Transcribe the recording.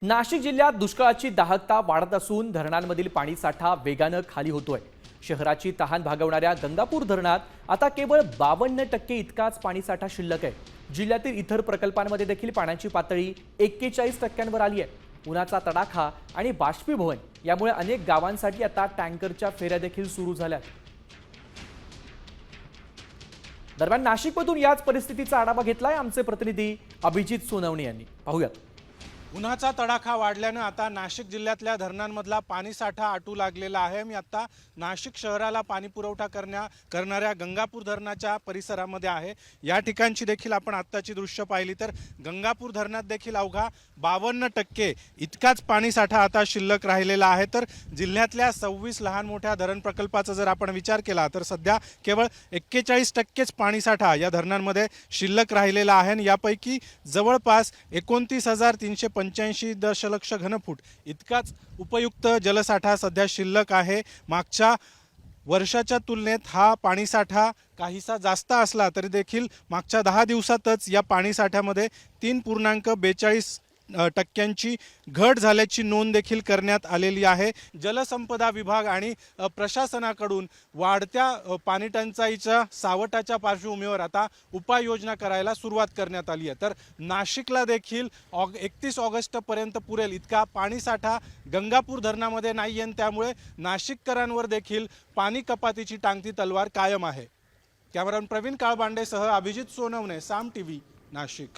नाशिक जिल्ह्यात दुष्काळाची दाहकता वाढत असून धरणांमधील पाणीसाठा वेगानं खाली होतोय। शहराची तहान भागवणाऱ्या गंगापूर धरणात आता केवळ 52% इतकाच पाणीसाठा शिल्लक आहे। जिल्ह्यातील इतर प्रकल्पांमध्ये देखील पाण्याची पातळी 41% आली आहे। उन्हाचा तडाखा आणि बाष्पीभवन यामुळे अनेक गावांसाठी आता टँकरच्या फेऱ्या देखील सुरू झाल्यात। दरम्यान नाशिकमधून याच परिस्थितीचा आढावा घेतलाय आमचे प्रतिनिधी अभिजित सोनवणे यांनी। पाहूयात। उन्हाचा तडाखा वाढल्याने आता नाशिक जिल्ह्यातल्या धरणांमधला पाणीसाठा आटू लागलेला आहे। मी आता नाशिक शहराला पाणी पुरवठा करणाऱ्या गंगापूर धरणाच्या परिसरामध्ये आहे। या ठिकाणची देखील आपण आत्ताची दृश्य पाहिली तर गंगापूर धरणात देखील अवघा 52% इतकाच पाणीसाठा आता शिल्लक राहिलेला आहे। तर जिल्ह्यातल्या 26 लहान मोठ्या धरण प्रकल्पाचा जर आपण विचार केला तर सध्या केवळ 41%च पाणीसाठा या धरणांमध्ये शिल्लक राहिलेला आहे आणि यापैकी जवळपास 29,385 दशलक्ष घनफूट इतकाच उपयुक्त जलसाठा सध्या शिल्लक आहे। मागच्या वर्षाच्या तुलनेत हा पाणीसाठा काहीसा जास्त असला तरी देखील मागच्या 10 दिवसातच या पाणीसाठ्यामध्ये 3.42% घट झाल्याची नोंद देखील करण्यात आलेली आहे। जलसंपदा विभाग आणि प्रशासनाकडून वाढत्या पाणी टंचाईच्या सावटाच्या पार्श्वभूमीवर आता उपाययोजना करायला सुरुवात करण्यात आली आहे। तर नाशिकला देखील 31 ऑगस्टपर्यंत पुरेल इतका पाणीसाठा गंगापूर धरणामध्ये नाही आहे, त्यामुळे नाशिककरांवर देखील पाणी कपातीची टांगती तलवार कायम आहे। कॅमेरामन प्रवीण काळबांडेसह अभिजित सोनवणे, साम टीव्ही, नाशिक।